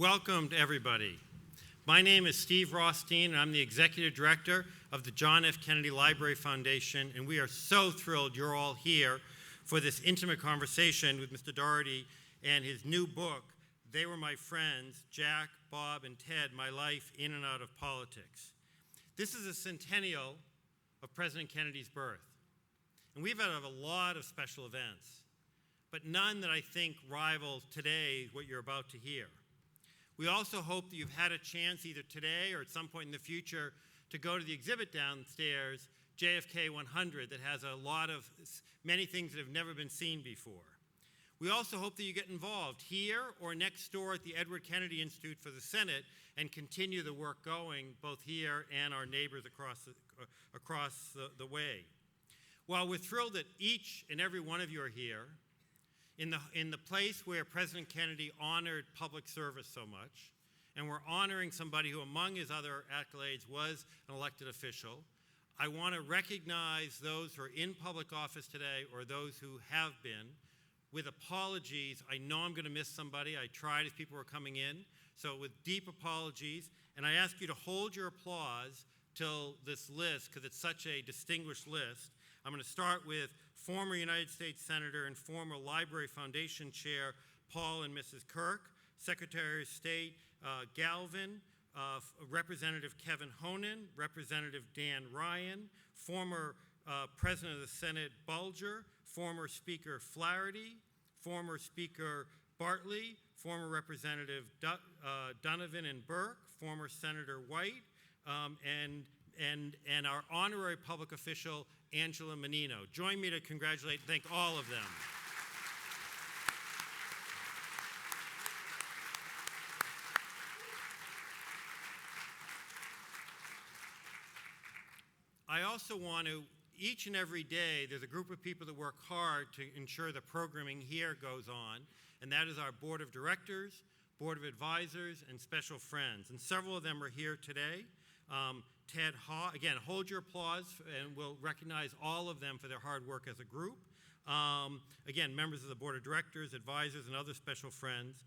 Welcome to everybody. My name is Steve Rothstein, and I'm the Executive Director of the John F. Kennedy Library Foundation, and we are so thrilled you're all here for this intimate conversation with Mr. Doherty and his new book, They Were My Friends, Jack, Bob, and Ted, My Life in and Out of Politics. This is a centennial of President Kennedy's birth, and we've had a lot of special events, but none that I think rivals today what you're about to hear. We also hope that you've had a chance either today or at some point in the future to go to the exhibit downstairs, JFK 100, that has many things that have never been seen before. We also hope that you get involved here or next door at the Edward Kennedy Institute for the Senate and continue the work going both here and our neighbors across the way. While we're thrilled that each and every one of you are here, in the place where President Kennedy honored public service so much, and we're honoring somebody who, among his other accolades, was an elected official, I want to recognize those who are in public office today or those who have been with apologies. I know I'm going to miss somebody. I tried as people were coming in, so with deep apologies, and I ask you to hold your applause till this list, because it's such a distinguished list. I'm going to start with former United States Senator and former Library Foundation Chair Paul and Mrs. Kirk, Secretary of State Galvin, Representative Kevin Honan, Representative Dan Ryan, former President of the Senate Bulger, former Speaker Flaherty, former Speaker Bartley, former Representative Donovan and Burke, former Senator White, and our honorary public official, Angela Menino. Join me to congratulate and thank all of them. I also want to, each and every day, there's a group of people that work hard to ensure the programming here goes on, and that is our Board of Directors, Board of Advisors, and special friends. And several of them are here today. Ted Haw, again, hold your applause, and we'll recognize all of them for their hard work as a group. Again, members of the Board of Directors, advisors, and other special friends.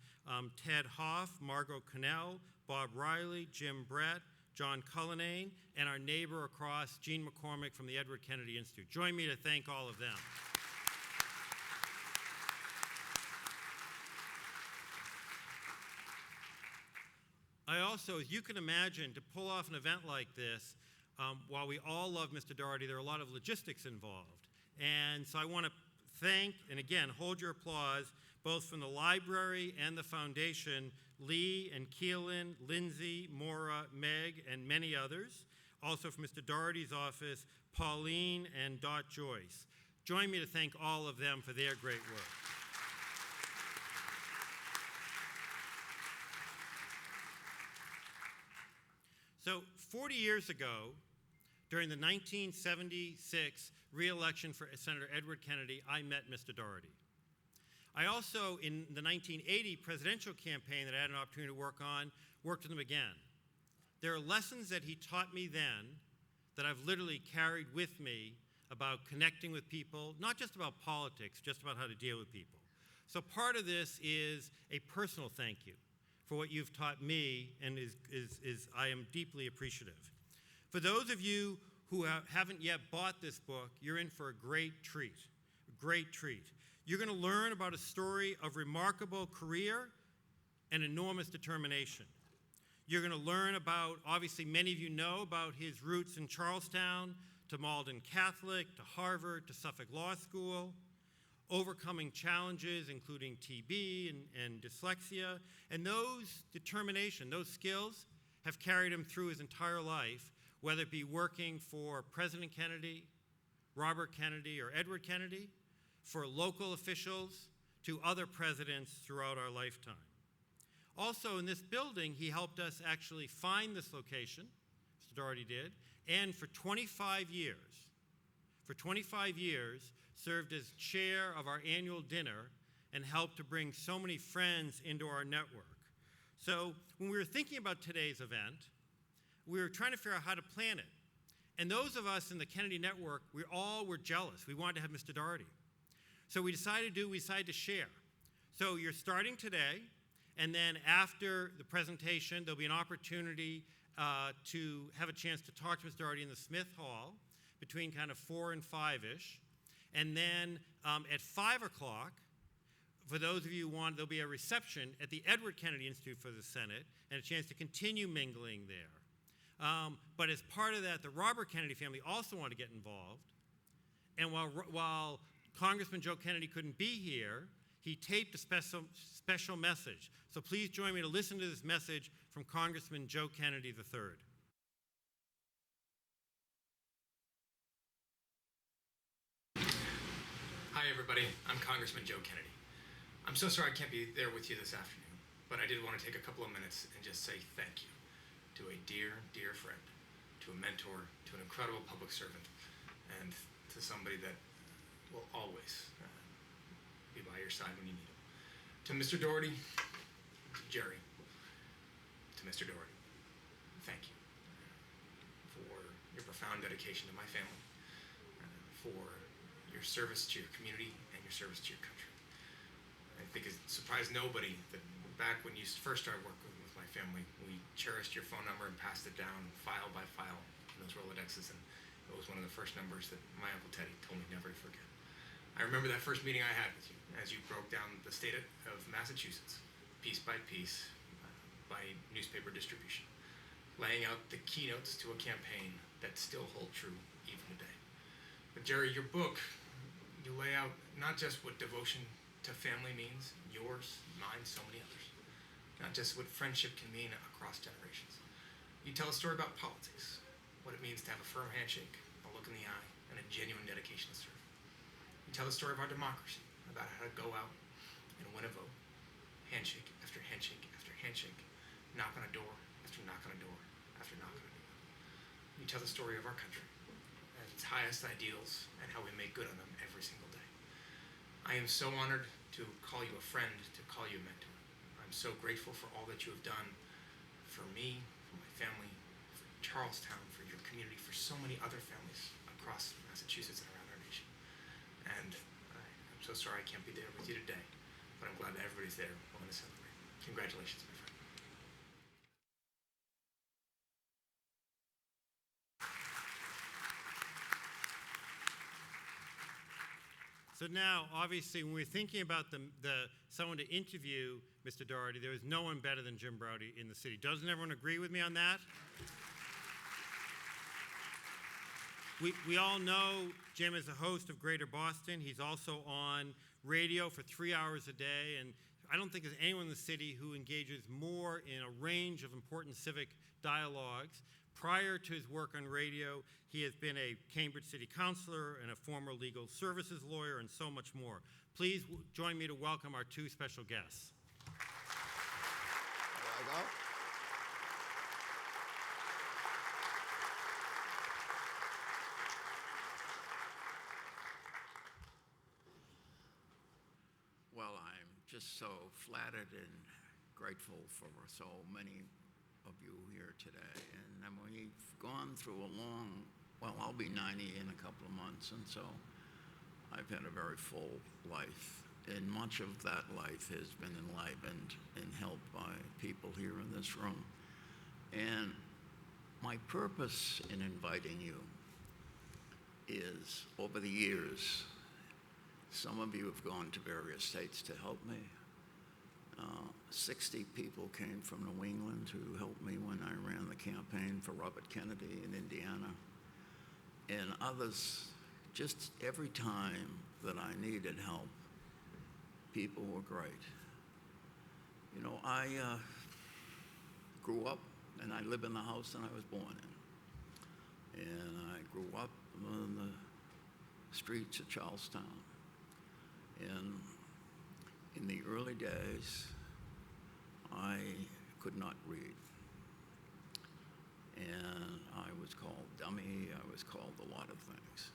Ted Hoff, Margot Cannell, Bob Riley, Jim Brett, John Cullinane, and our neighbor across, Gene McCormick from the Edward Kennedy Institute. Join me to thank all of them. I also, as you can imagine, to pull off an event like this, while we all love Mr. Doherty, there are a lot of logistics involved. And so I want to thank, and again, hold your applause, both from the library and the foundation, Lee and Keelan, Lindsay, Maura, Meg, and many others. Also from Mr. Doherty's office, Pauline and Dot Joyce. Join me to thank all of them for their great work. So 40 years ago, during the 1976 re-election for Senator Edward Kennedy, I met Mr. Doherty. I also, in the 1980 presidential campaign that I had an opportunity to work on, worked with him again. There are lessons that he taught me then that I've literally carried with me about connecting with people, not just about politics, just about how to deal with people. So part of this is a personal thank you for what you've taught me, and I am deeply appreciative. For those of you who haven't yet bought this book, you're in for a great treat, You're going to learn about a story of remarkable career and enormous determination. You're going to learn about, obviously many of you know about his roots in Charlestown, to Malden Catholic, to Harvard, to Suffolk Law School, overcoming challenges including TB and dyslexia, and those determination, those skills have carried him through his entire life, whether it be working for President Kennedy, Robert Kennedy, or Edward Kennedy, for local officials, to other presidents throughout our lifetime. Also in this building, he helped us actually find this location, Mr. Doherty did, and for 25 years, served as chair of our annual dinner and helped to bring so many friends into our network. So when we were thinking about today's event, we were trying to figure out how to plan it. And those of us in the Kennedy Network, we all were jealous. We wanted to have Mr. Doherty. So we decided to share. So you're starting today, And then after the presentation, there'll be an opportunity to have a chance to talk to Mr. Doherty in the Smith Hall between kind of 4 and 5-ish. And then at 5 o'clock, for those of you who want, there'll be a reception at the Edward Kennedy Institute for the Senate and a chance to continue mingling there. But as part of that, the Robert Kennedy family also want to get involved. And while Congressman Joe Kennedy couldn't be here, he taped a special message. So please join me to listen to this message from Congressman Joe Kennedy III. Hi, everybody. I'm Congressman Joe Kennedy. I'm so sorry I can't be there with you this afternoon, but I did want to take a couple of minutes and just say thank you to a dear, dear friend, to a mentor, to an incredible public servant, and to somebody that will always be by your side when you need him. To Mr. Doherty, to Jerry, to Mr. Doherty, thank you for your profound dedication to my family, for your service to your community and your service to your country. I think it surprised nobody that back when you first started working with my family, we cherished your phone number and passed it down file by file in those Rolodexes, and it was one of the first numbers that my Uncle Teddy told me never to forget. I remember that first meeting I had with you as you broke down the state of Massachusetts, piece by piece, by newspaper distribution, laying out the keynotes to a campaign that still hold true even today. But Jerry, your book, you lay out not just what devotion to family means, yours, mine, so many others, not just what friendship can mean across generations. You tell a story about politics, what it means to have a firm handshake, a look in the eye, and a genuine dedication to serve. You tell the story of our democracy, about how to go out and win a vote, handshake after handshake after handshake, knock on a door after knock on a door after knock on a door. You tell the story of our country, and its highest ideals, and how we make good on them every single day. I am so honored to call you a friend, to call you a mentor. I'm so grateful for all that you have done for me, for my family, for Charlestown, for your community, for so many other families across Massachusetts and around our nation. And I'm so sorry I can't be there with you today, but I'm glad that everybody's there willing to celebrate. Congratulations, my friend. So now, obviously, when we're thinking about someone to interview Mr. Doherty, there is no one better than Jim Braude in the city. Doesn't everyone agree with me on that? We all know Jim is a host of Greater Boston. He's also on radio for 3 hours a day, and I don't think there's anyone in the city who engages more in a range of important civic dialogues. Prior to his work on radio, he has been a Cambridge City Councilor and a former legal services lawyer and so much more. Please join me to welcome our two special guests. There I go. Well, I'm just so flattered and grateful for so many of you here today. And we've gone through a I'll be 90 in a couple of months, and so I've had a very full life. And much of that life has been enlivened and helped by people here in this room. And my purpose in inviting you is, over the years, some of you have gone to various states to help me. 60 people came from New England to help me when I ran the campaign for Robert Kennedy in Indiana. And others, just every time that I needed help, people were great. You know, I grew up, and I live in the house that I was born in. And I grew up on the streets of Charlestown. And in the early days, I could not read. And I was called dummy, I was called a lot of things.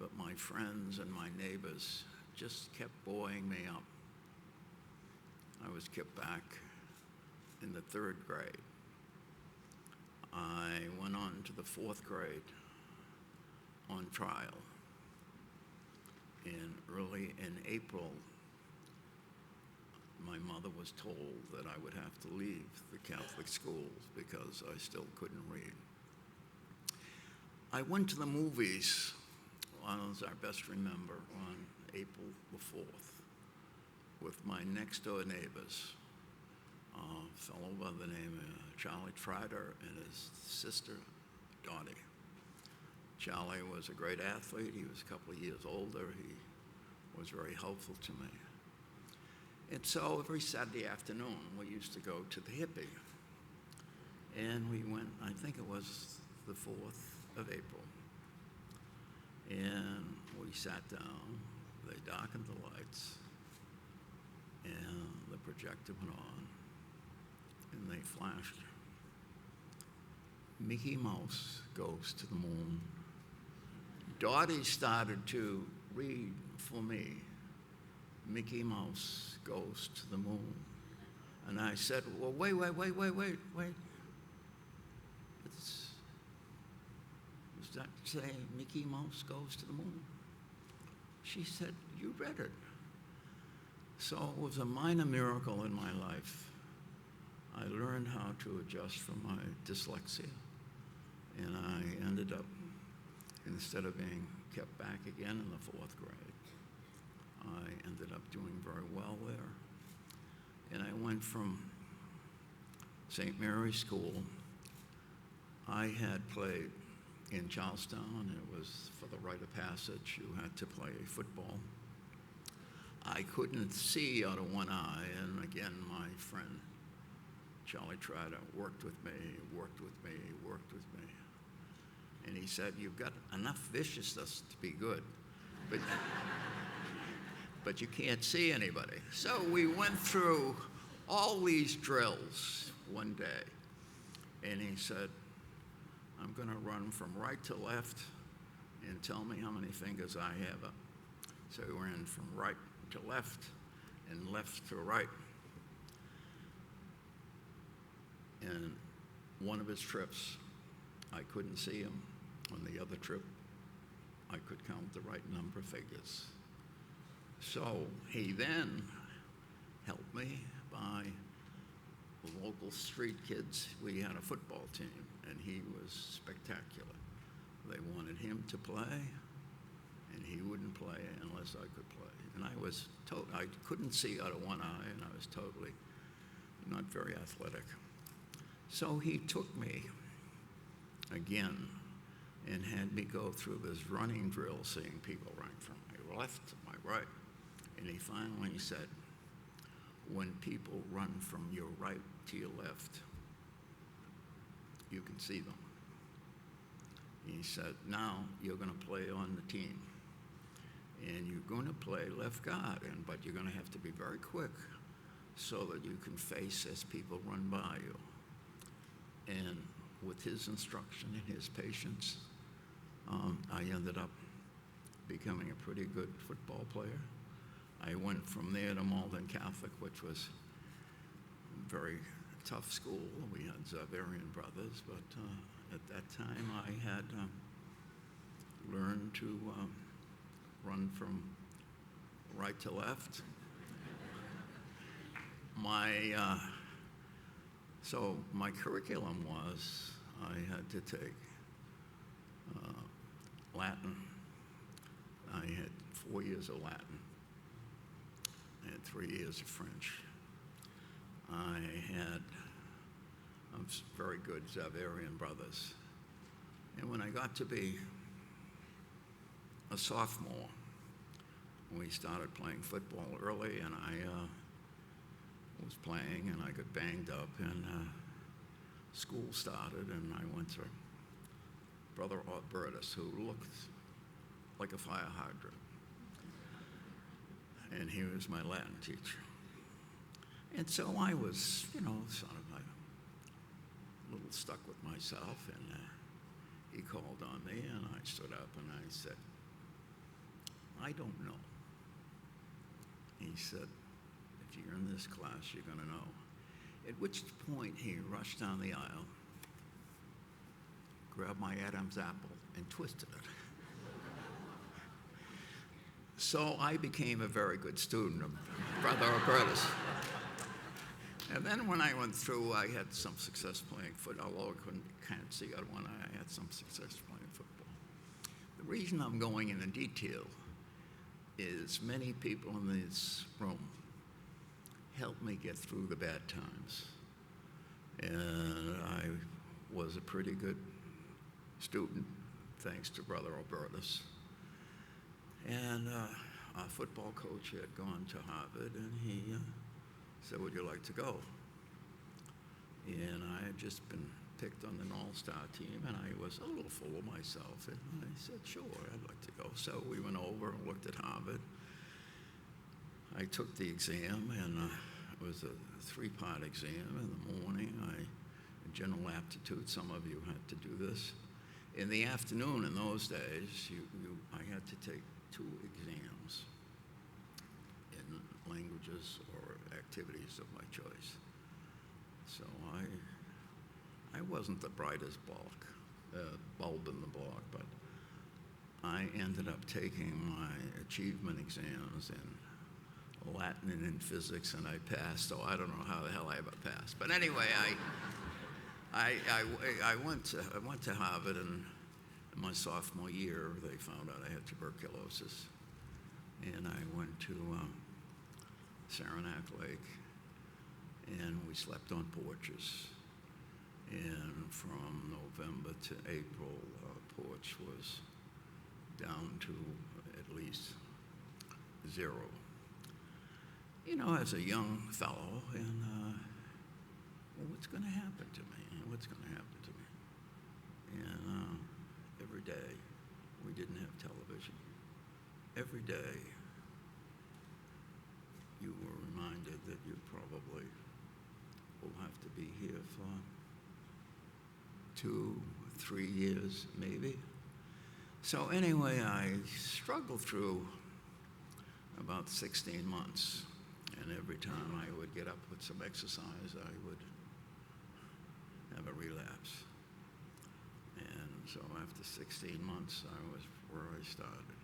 But my friends and my neighbors just kept buoying me up. I was kept back in the 3rd grade. I went on to the 4th grade on trial. And early in April, my mother was told that I would have to leave the Catholic schools because I still couldn't read. I went to the movies, as I best remember, on April the 4th with my next-door neighbors, a fellow by the name of Charlie Trotter and his sister, Dottie. Charlie was a great athlete. He was a couple of years older. He was very helpful to me. And so every Saturday afternoon, we used to go to the Hippie. And we went, I think it was the 4th of April. And we sat down, they darkened the lights, and the projector went on, and they flashed. Mickey Mouse Goes to the Moon. Dottie started to read for me, Mickey Mouse Goes to the Moon. And I said, well, wait. Does that say Mickey Mouse Goes to the Moon? She said, you read it. So it was a minor miracle in my life. I learned how to adjust from my dyslexia. And I ended up, instead of being kept back again in the 4th grade, I ended up doing very well there. And I went from St. Mary's School. I had played in Charlestown. It was for the rite of passage. You had to play football. I couldn't see out of one eye, and again, my friend Charlie Trotter worked with me. And he said, you've got enough viciousness to be good, but you can't see anybody. So we went through all these drills one day, and he said, I'm going to run from right to left and tell me how many fingers I have up. So we ran from right to left and left to right. And one of his trips, I couldn't see him. On the other trip, I could count the right number of figures. So he then helped me by the local street kids. We had a football team, and he was spectacular. They wanted him to play, and he wouldn't play unless I could play. And I couldn't see out of one eye, and I was totally not very athletic. So he took me again and had me go through this running drill, seeing people run from my left to my right. And he finally said, when people run from your right to your left, you can see them. He said, now you're going to play on the team. And you're going to play left guard, but you're going to have to be very quick so that you can face as people run by you. And with his instruction and his patience, I ended up becoming a pretty good football player. I went from there to Malden Catholic, which was a very tough school. We had Zavarian brothers, but at that time I had learned to run from right to left. So my curriculum was I had to take Latin. I had 4 years of Latin. I had 3 years of French. I had very good Zavarian brothers. And when I got to be a sophomore, we started playing football early, and I was playing, and I got banged up, and school started, and I went to Brother Albertus, who looked like a fire hydrant. And he was my Latin teacher. And so I was, sort of a little stuck with myself, and he called on me, and I stood up, and I said, I don't know. He said, if you're in this class, you're going to know. At which point he rushed down the aisle, grabbed my Adam's apple, and twisted it. So I became a very good student of Brother Albertus. And then when I went through, I had some success playing football, although I can't see out one eye, I had some success playing football. The reason I'm going into detail is many people in this room helped me get through the bad times. And I was a pretty good student, thanks to Brother Albertus. And our football coach had gone to Harvard, and he said, would you like to go? And I had just been picked on an all-star team, and I was a little full of myself. And I said, sure, I'd like to go. So we went over and looked at Harvard. I took the exam, and it was a three-part exam in the morning. General aptitude, some of you had to do this. In the afternoon, in those days, I had to take 2 exams in languages or activities of my choice. So I wasn't the brightest bulb in the block, but I ended up taking my achievement exams in Latin and in physics, and I passed. So I don't know how the hell I ever passed. But anyway, I went to Harvard, and in my sophomore year, they found out I had tuberculosis. And I went to Saranac Lake, and we slept on porches. And from November to April, our porch was down to at least 0. You know, as a young fellow, and what's going to happen to me? What's going to happen to me? And every day, we didn't have television. Every day, you were reminded that you probably will have to be here for 2, 3 years, maybe. So anyway, I struggled through about 16 months. And every time I would get up with some exercise, I would have a relapse. And so after 16 months, I was where I started.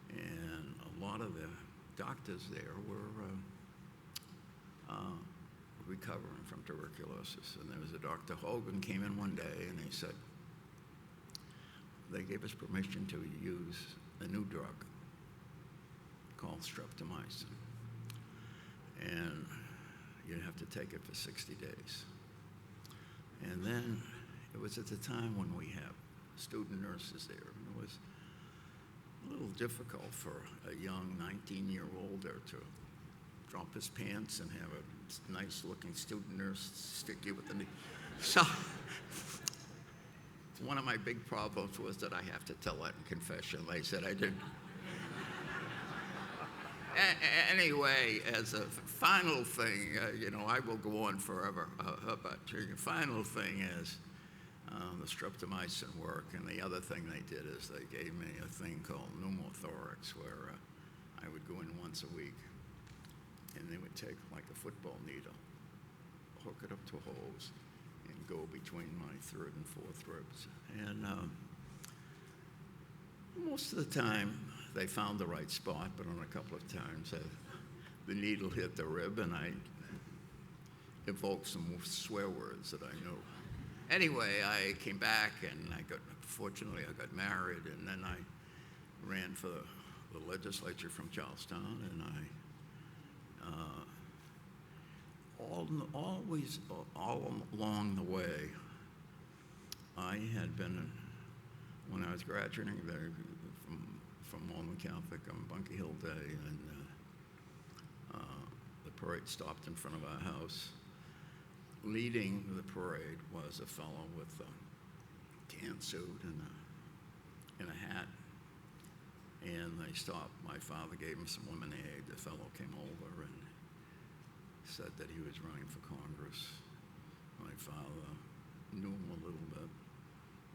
And a lot of the doctors there were recovering from tuberculosis. And there was a Dr. Hogan came in one day, and he said, they gave us permission to use a new drug called streptomycin. And you'd have to take it for 60 days. And then it was at the time when we have student nurses there. And it was a little difficult for a young 19-year-old there to drop his pants and have a nice-looking student nurse stick you with the knee. So one of my big problems was that I have to tell that in confession. They said I didn't. Anyway, as a final thing, I will go on forever, but the final thing is the streptomycin work, and the other thing they did is they gave me a thing called pneumothorax, where I would go in once a week, and they would take like a football needle, hook it up to a hose, and go between my 3rd and 4th ribs. And most of the time, they found the right spot, but on a couple of times, the needle hit the rib, and I evoked some swear words that I knew. Anyway, I came back, and fortunately, I got married, and then I ran for the legislature from Charlestown, and all along the way, I had been, when I was graduating there, from Walnut Catholic on Bunkie Hill Day, and the parade stopped in front of our house. Leading the parade was a fellow with a tan suit and a hat, and they stopped. My father gave him some lemonade. The fellow came over and said that he was running for Congress. My father knew him a little bit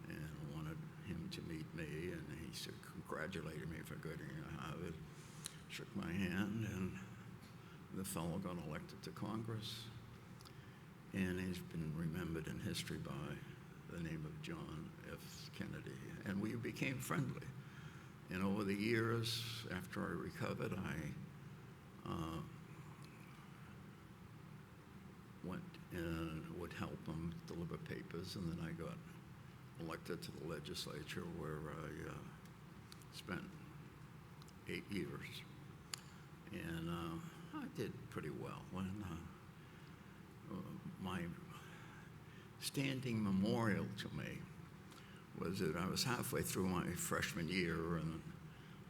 and wanted him to meet me, and he said, congratulated me for getting to Harvard, shook my hand, and the fellow got elected to Congress, and he's been remembered in history by the name of John F. Kennedy, and we became friendly. And over the years, after I recovered, I went and would help them deliver papers, and then I got elected to the legislature, where I spent 8 years. And I did pretty well. And my standing memorial to me was that I was halfway through my freshman year and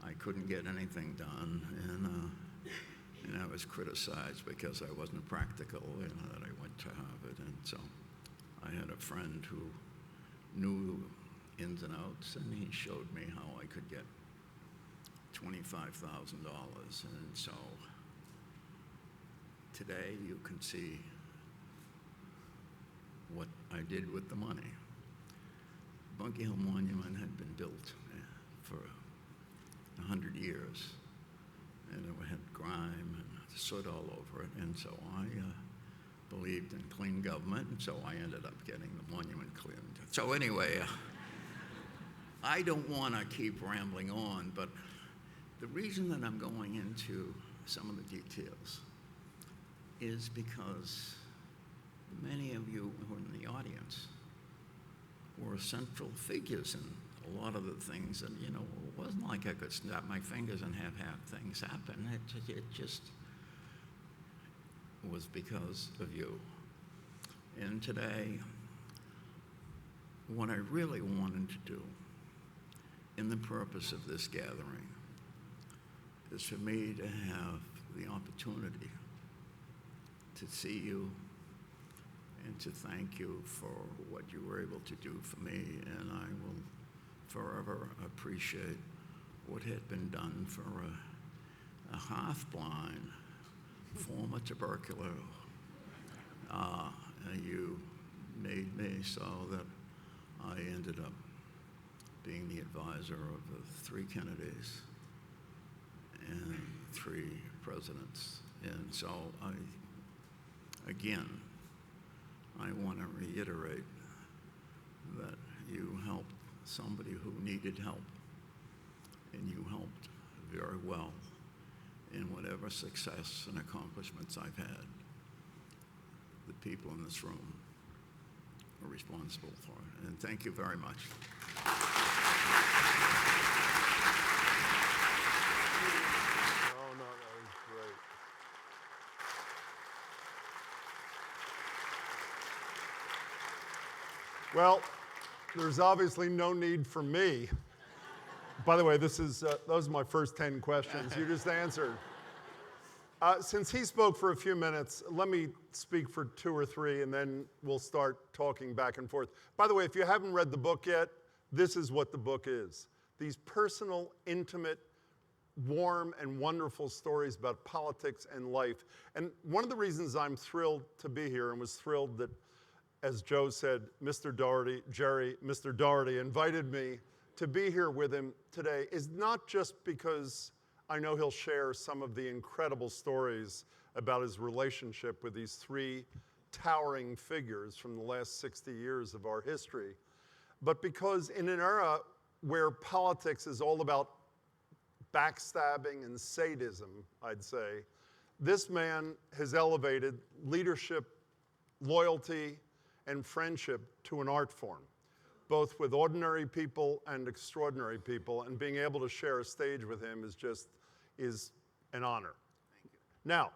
I couldn't get anything done, and I was criticized because I wasn't practical, that I went to Harvard. And so I had a friend who knew ins and outs, and he showed me how I could get $25,000. And so today you can see what I did with the money. Bunkie Hill Monument had been built for 100 years, and it had grime and soot all over it, and so I believed in clean government, and so I ended up getting the monument cleaned. So anyway, I don't want to keep rambling on, but the reason that I'm going into some of the details is because many of you who are in the audience were central figures in a lot of the things, and it wasn't like I could snap my fingers and have things happen. It just was because of you. And today, what I really wanted to do in the purpose of this gathering is for me to have the opportunity to see you and to thank you for what you were able to do for me, and I will forever appreciate what had been done for a half-blind, former tubercular. You made me so that I ended up being the advisor of the 3 Kennedys and 3 presidents. And so again, I want to reiterate that you helped somebody who needed help, and you helped very well in whatever success and accomplishments I've had. The people in this room are responsible for it, and thank you very much. No, that was great. Well, there's obviously no need for me. By the way, those are my first 10 questions you just answered. Since he spoke for a few minutes, let me speak for 2 or 3, and then we'll start talking back and forth. By the way, if you haven't read the book yet, this is what the book is. These personal, intimate, warm, and wonderful stories about politics and life. And one of the reasons I'm thrilled to be here, and was thrilled that, as Joe said, Mr. Doherty invited me to be here with him today, is not just because I know he'll share some of the incredible stories about his relationship with these 3 towering figures from the last 60 years of our history, but because in an era where politics is all about backstabbing and sadism, I'd say, this man has elevated leadership, loyalty, and friendship to an art form, both with ordinary people and extraordinary people, and being able to share a stage with him is an honor. Thank you. Now,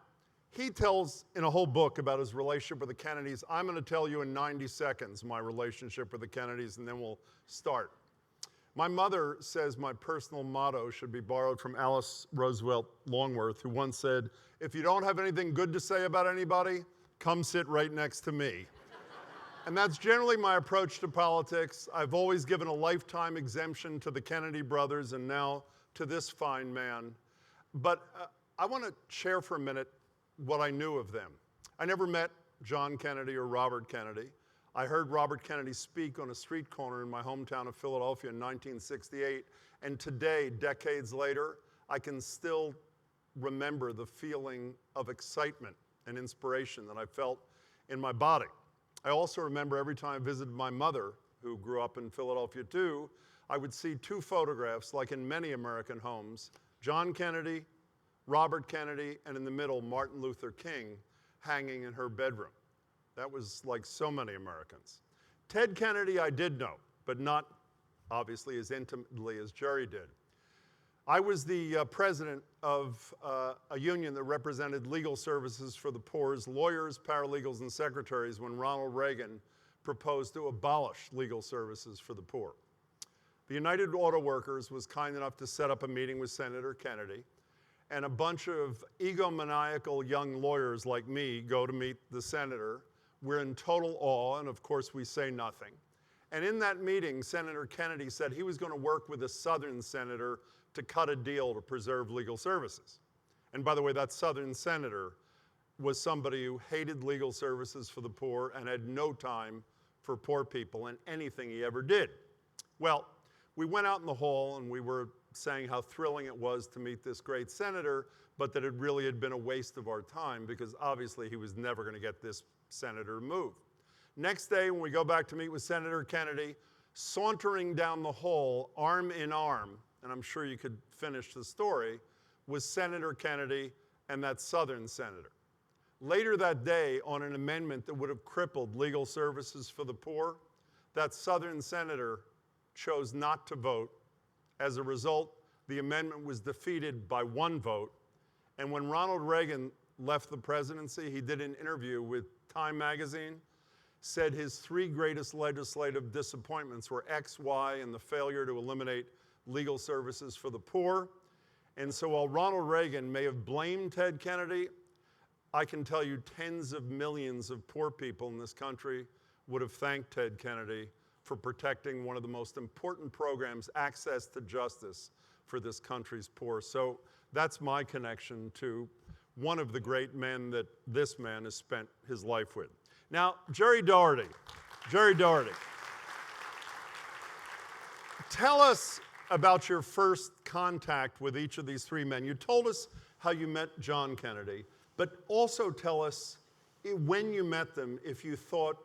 he tells in a whole book about his relationship with the Kennedys. I'm going to tell you in 90 seconds my relationship with the Kennedys, and then we'll start. My mother says my personal motto should be borrowed from Alice Roosevelt Longworth, who once said, "If you don't have anything good to say about anybody, come sit right next to me." And that's generally my approach to politics. I've always given a lifetime exemption to the Kennedy brothers, and now to this fine man. But I want to share for a minute what I knew of them. I never met John Kennedy or Robert Kennedy. I heard Robert Kennedy speak on a street corner in my hometown of Philadelphia in 1968, and today, decades later, I can still remember the feeling of excitement and inspiration that I felt in my body. I also remember every time I visited my mother, who grew up in Philadelphia too, I would see two photographs, like in many American homes, John Kennedy, Robert Kennedy, and in the middle, Martin Luther King, hanging in her bedroom. That was like so many Americans. Ted Kennedy I did know, but not obviously as intimately as Jerry did. I was the president of a union that represented legal services for the poor's lawyers, paralegals, and secretaries when Ronald Reagan proposed to abolish legal services for the poor. The United Auto Workers was kind enough to set up a meeting with Senator Kennedy, and a bunch of egomaniacal young lawyers like me go to meet the senator. We're in total awe, and of course we say nothing. And in that meeting, Senator Kennedy said he was going to work with a Southern senator to cut a deal to preserve legal services. And by the way, that Southern senator was somebody who hated legal services for the poor and had no time for poor people in anything he ever did. Well, we went out in the hall and we were saying how thrilling it was to meet this great senator, but that it really had been a waste of our time because obviously he was never going to get this senator moved. Next day, when we go back to meet with Senator Kennedy, sauntering down the hall, arm in arm, and I'm sure you could finish the story, was Senator Kennedy and that Southern senator. Later that day, on an amendment that would have crippled legal services for the poor, that Southern senator chose not to vote. As a result, the amendment was defeated by one vote. And when Ronald Reagan left the presidency, he did an interview with Time magazine, said his three greatest legislative disappointments were X, Y, and the failure to eliminate legal services for the poor. And so while Ronald Reagan may have blamed Ted Kennedy, I can tell you tens of millions of poor people in this country would have thanked Ted Kennedy for protecting one of the most important programs, access to justice for this country's poor. So that's my connection to one of the great men that this man has spent his life with. Now, Gerard Doherty. Tell us about your first contact with each of these three men. You told us how you met John Kennedy, but also tell us when you met them, if you thought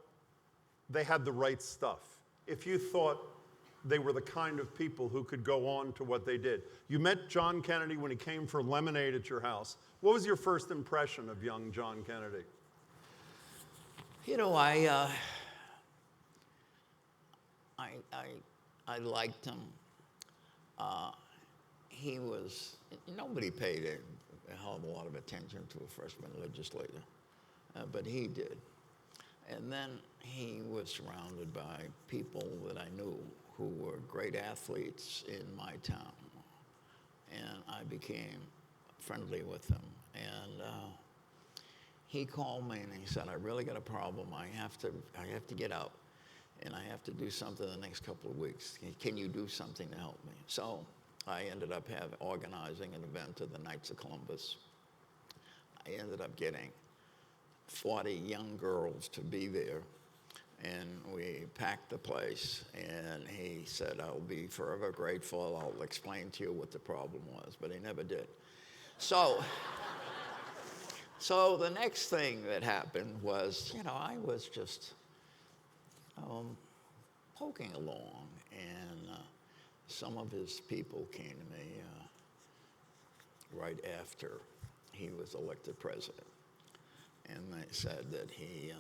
they had the right stuff, if you thought they were the kind of people who could go on to what they did. You met John Kennedy when he came for lemonade at your house. What was your first impression of young John Kennedy? You know, I liked him. He was, nobody paid a hell of a lot of attention to a freshman legislator, but he did. And then he was surrounded by people that I knew who were great athletes in my town. And I became friendly with them. And he called me and he said, I really got a problem. I have to get out and I have to do something the next couple of weeks. Can you do something to help me? So I ended up organizing an event at the Knights of Columbus. I ended up getting 40 young girls to be there, and we packed the place, and he said, I'll be forever grateful, I'll explain to you what the problem was, but he never did. So the next thing that happened was, I was just poking along, and some of his people came to me right after he was elected president. And they said that he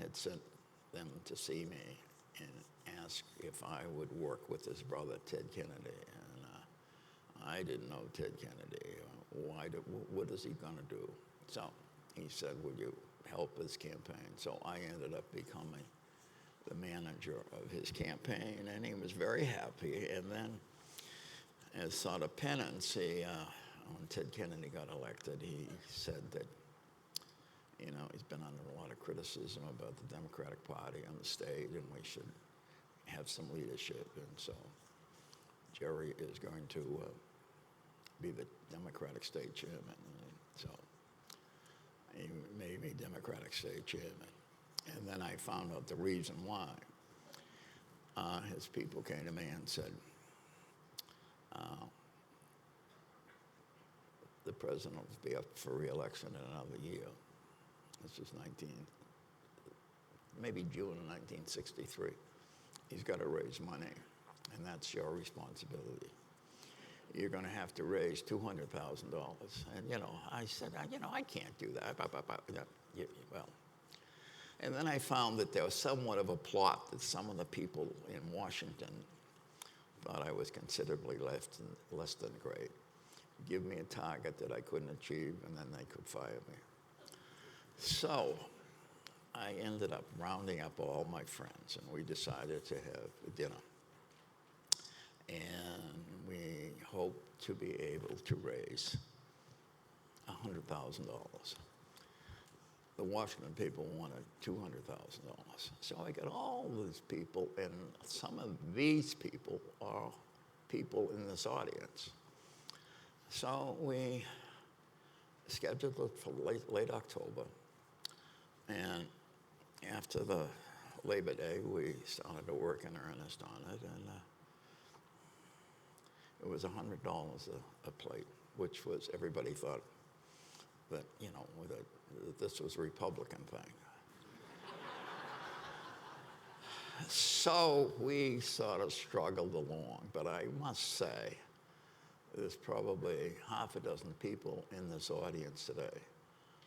had sent them to see me and asked if I would work with his brother, Ted Kennedy. And I didn't know Ted Kennedy. What is he going to do? So he said, would you help his campaign? So I ended up becoming the manager of his campaign, and he was very happy. And then as sort of penance, when Ted Kennedy got elected, he said that he's been under a lot of criticism about the Democratic Party on the state, and we should have some leadership. And so Jerry is going to be the Democratic state chairman. And so he made me Democratic state chairman. And then I found out the reason why. His people came to me and said, the president will be up for re-election in another year. This is maybe June of 1963. He's got to raise money. and that's your responsibility. You're going to have to raise $200,000. And, I said, I can't do that. Well, and then I found that there was somewhat of a plot that some of the people in Washington thought I was considerably less than great. Give me a target that I couldn't achieve, and then they could fire me. So I ended up rounding up all my friends, and we decided to have a dinner. And we hoped to be able to raise $100,000. The Washington people wanted $200,000. So I got all these people, and some of these people are people in this audience. So we scheduled it for late October. And after the Labor Day, we started to work in earnest on it. And it was $100 a plate, which was, everybody thought that, that this was a Republican thing. So we sort of struggled along, but I must say, there's probably half a dozen people in this audience today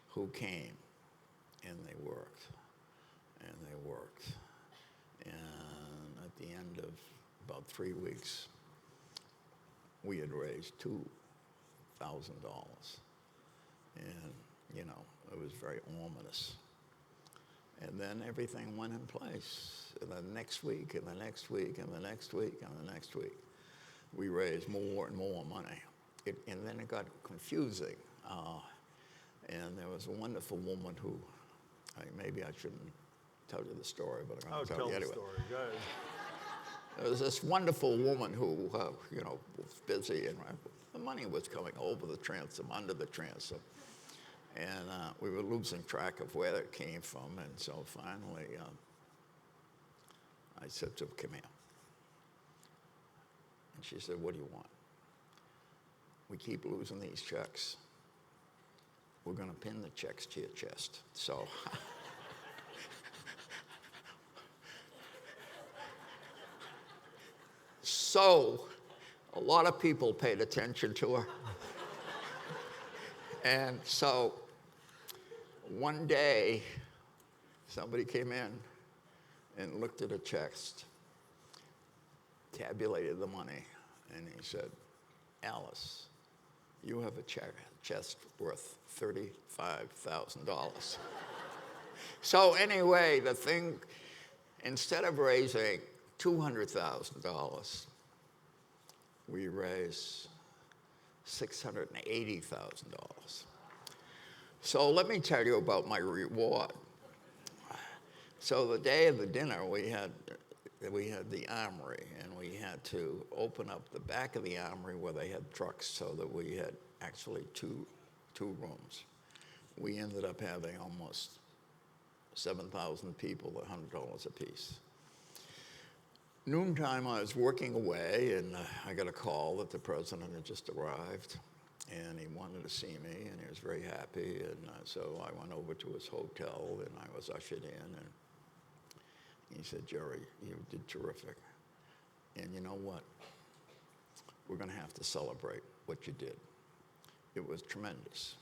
who came, and they worked, and they worked. And at the end of about 3 weeks, we had raised $2,000. And, it was very ominous. And then everything went in place. And the next week, and the next week, and the next week, and the next week, we raised more and more money. And then it got confusing. And there was a wonderful woman who, maybe I shouldn't tell you the story, but I'm going to tell you anyway. The story. Go ahead. There was this wonderful woman who, was busy, and the money was coming over the transom, under the transom. And we were losing track of where it came from. And so finally, I said to her, come here. And she said, what do you want? We keep losing these checks. We're going to pin the checks to your chest. So, a lot of people paid attention to her. And so one day, somebody came in and looked at her chest, tabulated the money, and he said, Alice, you have a chest worth $35,000. So anyway, the thing, instead of raising $200,000, we raised $680,000. So let me tell you about my reward. So the day of the dinner, we had the armory, and we had to open up the back of the armory where they had trucks, so that we had actually two rooms. We ended up having almost 7,000 people, $100 apiece. Noontime, I was working away, and I got a call that the president had just arrived, and he wanted to see me, and he was very happy. And so I went over to his hotel, and I was ushered in, and he said, Jerry, you did terrific. And you know what? We're going to have to celebrate what you did. It was tremendous.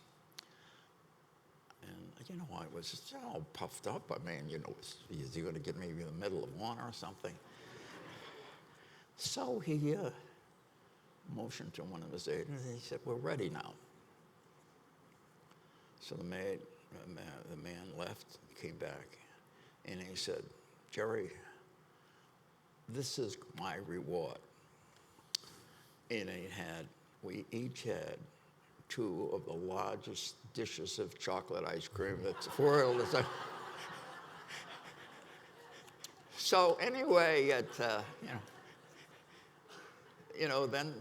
And, I was just all puffed up. I mean, is he going to give me the Medal of Honor or something? So he motioned to one of his aides, and he said, we're ready now. So the man left, came back, and he said, Jerry, this is my reward. And we each had 2 of the largest dishes of chocolate ice cream that's the world. So anyway, then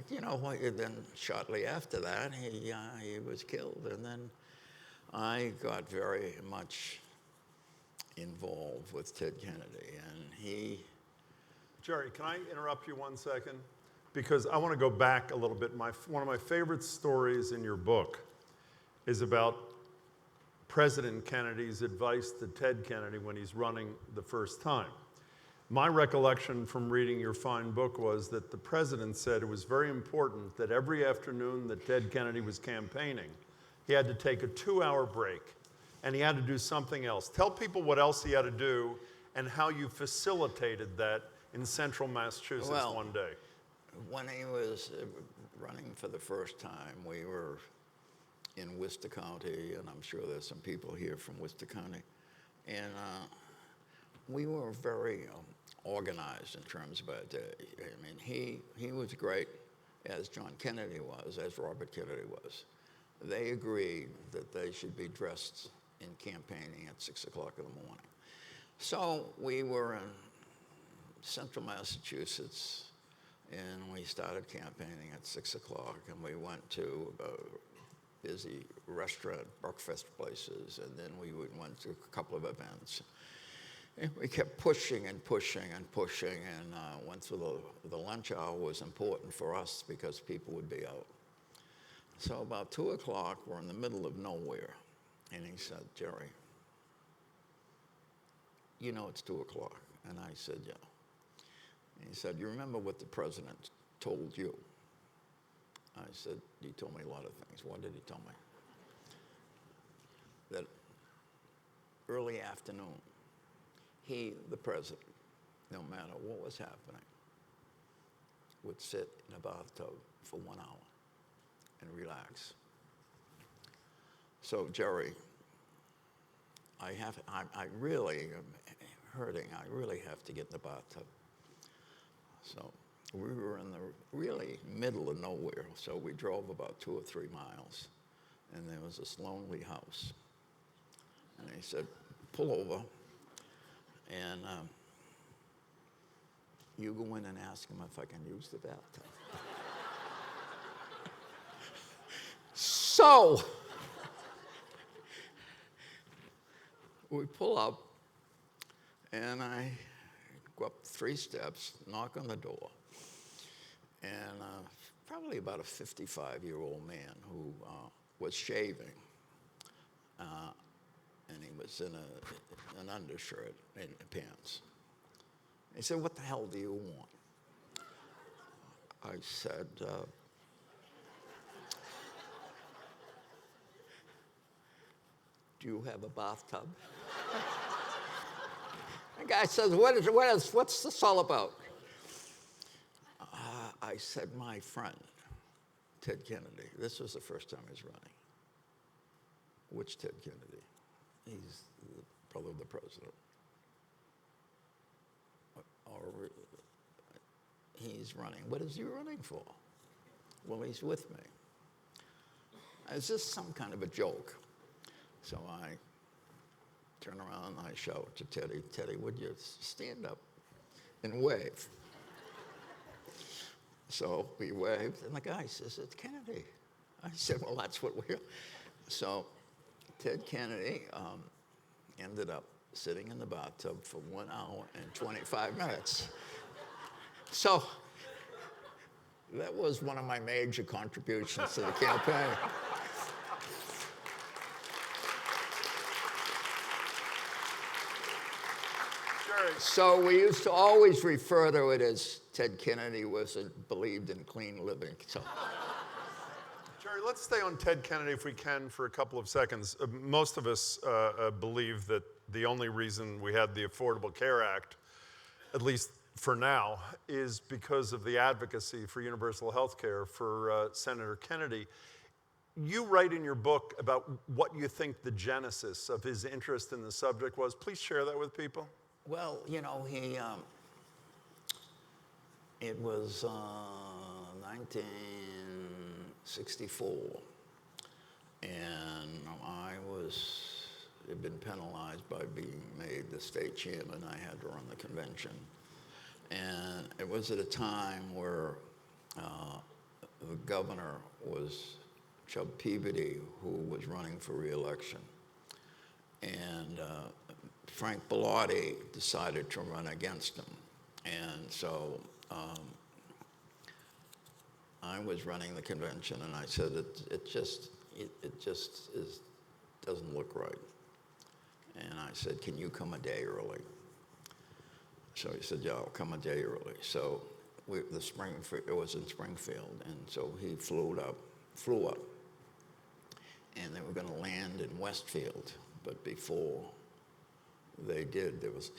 shortly after that, he was killed, and then I got very much involved with Ted Kennedy, and he. Jerry, can I interrupt you 1 second? Because I want to go back a little bit. One of my favorite stories in your book is about President Kennedy's advice to Ted Kennedy when he's running the first time. My recollection from reading your fine book was that the president said it was very important that every afternoon that Ted Kennedy was campaigning, he had to take a 2-hour break and he had to do something else. Tell people what else he had to do and how you facilitated that in central Massachusetts one day. When he was running for the first time, we were in Worcester County, and I'm sure there's some people here from Worcester County, and we were very organized in terms of our day. I mean, he was great, as John Kennedy was, as Robert Kennedy was. They agreed that they should be dressed in campaigning at 6 o'clock in the morning. So we were in central Massachusetts, and we started campaigning at 6 o'clock, and we went to a busy restaurant, breakfast places, and then we went to a couple of events. And we kept pushing and pushing and pushing, and went through the lunch hour was important for us because people would be out. So about 2 o'clock, we're in the middle of nowhere, and he said, "Jerry, you know it's 2 o'clock." And I said, "Yeah." And he said, "You remember what the president told you?" I said, "He told me a lot of things." "What did he tell me?" "That early afternoon, he, the president, no matter what was happening, would sit in a bathtub for 1 hour and relax." So, Jerry, I really am hurting. I really have to get in the bathtub. So we were in the really middle of nowhere. So we drove about 2 or 3 miles, and there was this lonely house. And he said, "Pull over, and you go in and ask him if I can use the bathtub." So we pull up, and I go up 3 steps, knock on the door, and probably about a 55-year-old man who was shaving, and he was in an undershirt and pants. He said, "What the hell do you want?" I said, "Do you have a bathtub?" The guy says, "What's this all about?" I said, "My friend, Ted Kennedy." This was the first time he was running. "Which Ted Kennedy?" "He's the brother of the president." "Or he's running." "What is he running for?" "Well, he's with me." It's just some kind of a joke. So I turn around and I shout to Teddy, "Teddy, would you stand up and wave?" So we waved, and the guy says, "It's Kennedy." I said, "Well, that's what we're..." So Ted Kennedy ended up sitting in the bathtub for 1 hour and 25 minutes. So that was one of my major contributions to the campaign. So we used to always refer to it as Ted Kennedy believed in clean living. So. Jerry, let's stay on Ted Kennedy if we can for a couple of seconds. Most of us believe that the only reason we had the Affordable Care Act, at least for now, is because of the advocacy for universal health care for Senator Kennedy. You write in your book about what you think the genesis of his interest in the subject was. Please share that with people. Well, you know, it was 1964, and had been penalized by being made the state chairman. I had to run the convention. And it was at a time where the governor was Chub Peabody, who was running for re-election. And Frank Bellotti decided to run against him. And so I was running the convention, and I said, it just doesn't look right. And I said, "Can you come a day early?" So he said, yeah, I'll come a day early. So it was in Springfield, and so he flew up, and they were going to land in Westfield. But before they did, there was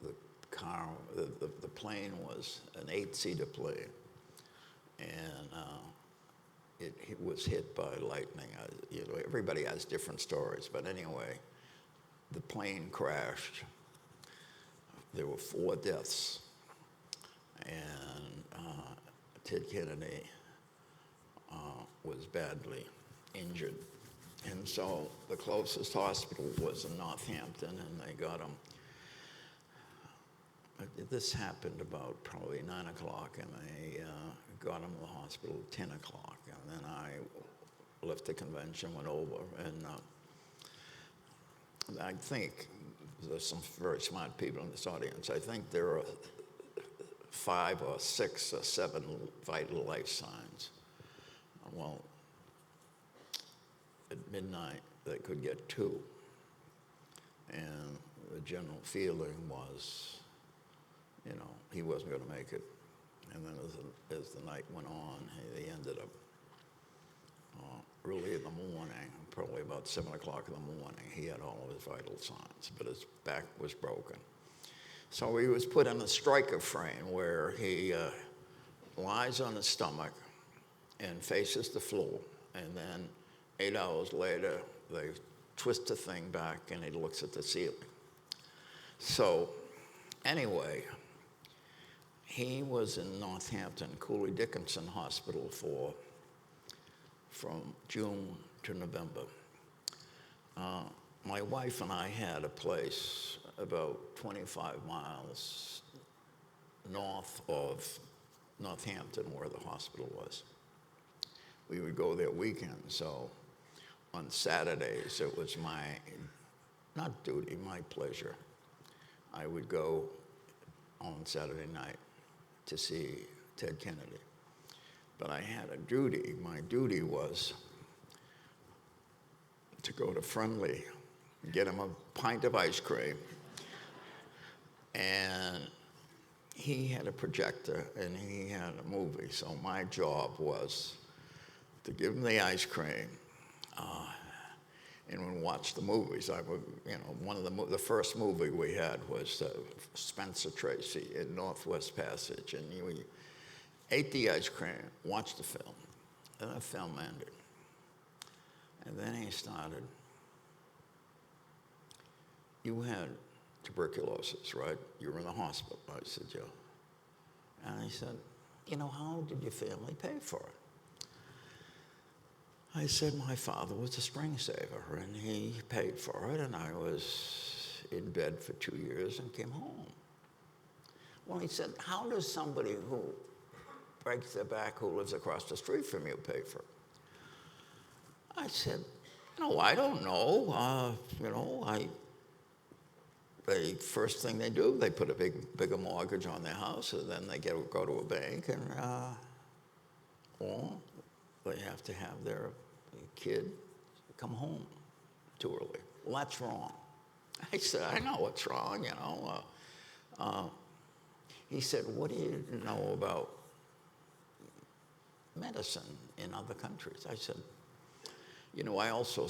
the plane was an 8-seater plane, and it was hit by lightning. Everybody has different stories, but anyway, the plane crashed. There were 4 deaths, and Ted Kennedy was badly injured. And so the closest hospital was in Northampton, and they got him. This happened about probably 9 o'clock, and they got him to the hospital at 10 o'clock. And then I left the convention, went over, and I think there's some very smart people in this audience. I think there are 5 or 6 or 7 vital life signs. Well, at midnight, they could get 2. And the general feeling was, he wasn't going to make it. And then as the night went on, they ended up early in the morning, probably about 7 o'clock in the morning, he had all of his vital signs, but his back was broken. So he was put in a striker frame where he lies on his stomach and faces the floor, and then 8 hours later, they twist the thing back and he looks at the ceiling. So anyway, he was in Northampton, Cooley Dickinson Hospital from June to November. My wife and I had a place about 25 miles north of Northampton where the hospital was. We would go there weekends, so on Saturdays it was not duty, my pleasure. I would go on Saturday night to see Ted Kennedy. But I had a duty. My duty was to go to Friendly, get him a pint of ice cream, and he had a projector and he had a movie. So my job was to give him the ice cream and we'd watch the movies. I would, one of the first movie we had was Spencer Tracy in Northwest Passage, and we ate the ice cream, watched the film, and the film ended. And then he started, you had tuberculosis, right? You were in the hospital. I said, yeah. And he said, how did your family pay for it? I said, my father was a string saver, and he paid for it, and I was in bed for 2 years and came home. Well, he said, how does somebody who breaks their back who lives across the street from you pay for it? I said, I don't know. The first thing they do, they put a bigger mortgage on their house, and then they go to a bank, and or they have to have their kid come home too early. Well, that's wrong. I said, I know what's wrong, He said, what do you know about medicine in other countries? I said, I also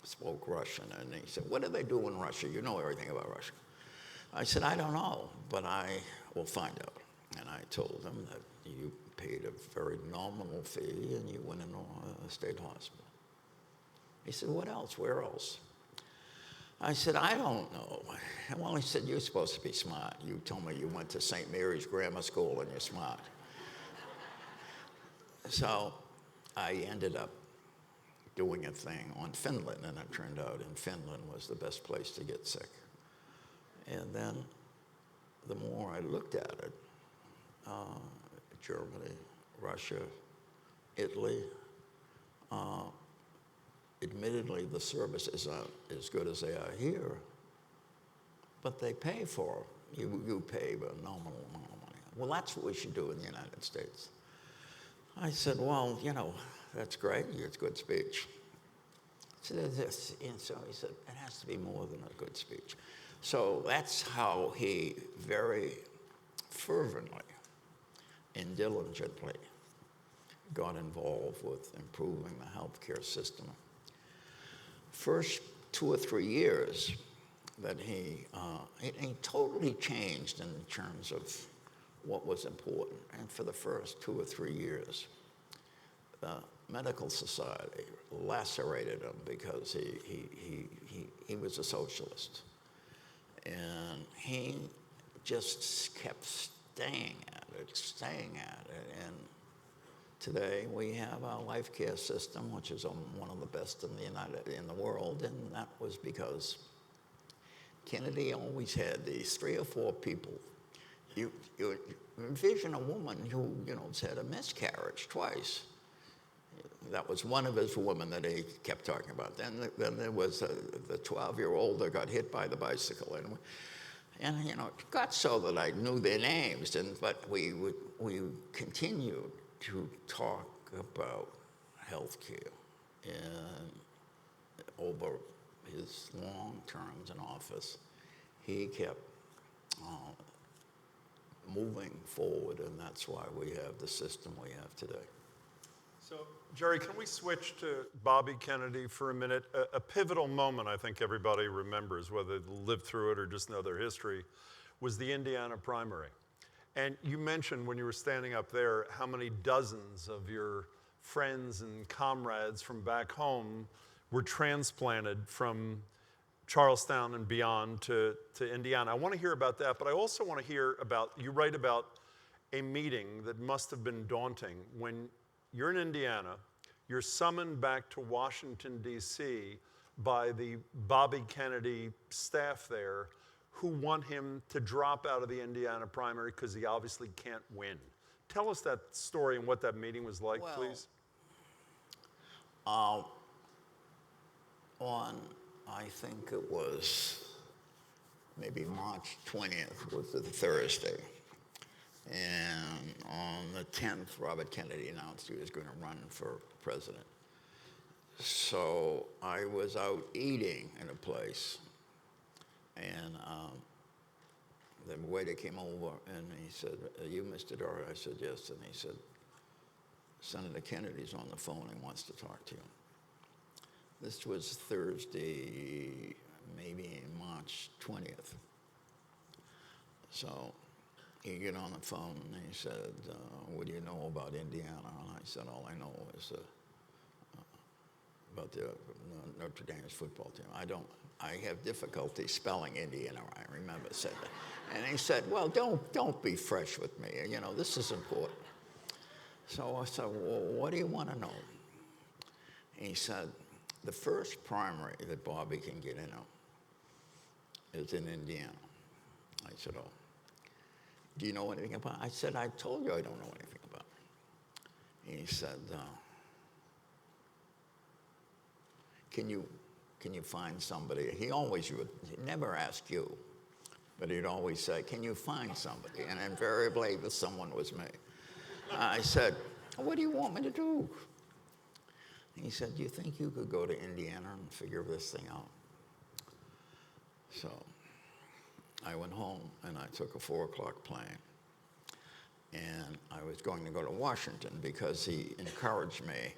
spoke Russian. And he said, what do they do in Russia? You know everything about Russia. I said, I don't know, but I will find out. And I told him that you paid a very nominal fee and you went into a state hospital. He said, what else? Where else? I said, I don't know. Well, he said, you're supposed to be smart. You told me you went to St. Mary's Grammar School and you're smart. So I ended up doing a thing on Finland, and it turned out in Finland was the best place to get sick. And then the more I looked at it, Germany, Russia, Italy, admittedly the services aren't as good as they are here, but they pay for it. You pay a nominal amount of money. Well, that's what we should do in the United States. I said, well, that's great. It's good speech. So he said, it has to be more than a good speech. So that's how he very fervently and diligently got involved with improving the healthcare system. First 2 or 3 years that he totally changed in terms of what was important. And for the first 2 or 3 years, the medical society lacerated him because he was a socialist. And he just kept staying at it. And today we have our life care system, which is one of the best in the world, and that was because Kennedy always had these 3 or 4 people. You envision a woman who, has had a miscarriage twice. That was one of his women that he kept talking about. Then there was the 12-year-old that got hit by the bicycle, and it got so that I knew their names. But we continued to talk about health care, and over his long terms in office, he kept moving forward, and that's why we have the system we have today. So, Jerry, can we switch to Bobby Kennedy for a minute? A pivotal moment I think everybody remembers, whether they lived through it or just know their history, was the Indiana primary. And you mentioned when you were standing up there how many dozens of your friends and comrades from back home were transplanted from Charlestown and beyond to Indiana. I want to hear about that, but I also want to hear about, you write about a meeting that must have been daunting when you're in Indiana, you're summoned back to Washington, D.C. by the Bobby Kennedy staff there who want him to drop out of the Indiana primary because he obviously can't win. Tell us that story and what that meeting was like, please. I think it was maybe March 20th was the Thursday. And on the 10th, Robert Kennedy announced he was going to run for president. So I was out eating in a place, and the waiter came over and he said, "Are you Mr. Doherty?" I said, "Yes." And he said, "Senator Kennedy's on the phone and wants to talk to you." This was Thursday, maybe March 20th. So he got on the phone and he said, "What do you know about Indiana?" And I said, "All I know is about the Notre Dame's football team. I have difficulty spelling Indiana." I remember said that. And he said, "Well, don't be fresh with me. This is important." So I said, "Well, what do you want to know?" And he said, "The first primary that Bobby can get in is in Indiana." I said, "Oh. Do you know anything about it?" I said, "I told you I don't know anything about it." And he said, Can you find somebody?" He never ask you, but he'd always say, "Can you find somebody?" And invariably, the someone was me. I said, "What do you want me to do?" And he said, "Do you think you could go to Indiana and figure this thing out?" So I went home and I took a 4:00 plane. And I was going to go to Washington because he encouraged me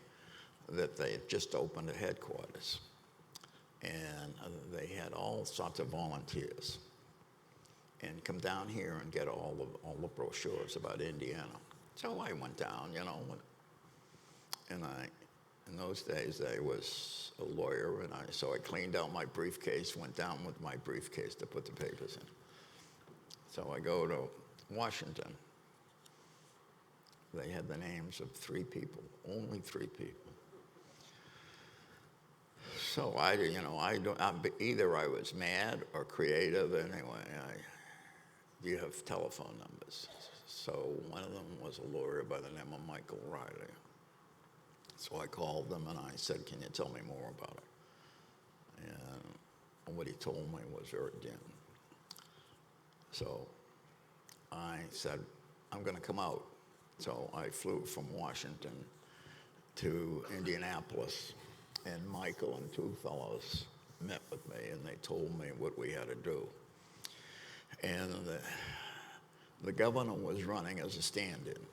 that they had just opened a headquarters. And they had all sorts of volunteers. And come down here and get all the brochures about Indiana. So I went down, and in those days I was a lawyer, and so I cleaned out my briefcase, went down with my briefcase to put the papers in. So I go to Washington. They had the names of 3 people, only 3 people. So either I was mad or creative. Anyway, do you have telephone numbers? So one of them was a lawyer by the name of Michael Riley. So I called them and I said, "Can you tell me more about it?" And what he told me was very dim. So I said, "I'm going to come out." So I flew from Washington to Indianapolis, and Michael and 2 fellows met with me, and they told me what we had to do. And the governor was running as a stand-in.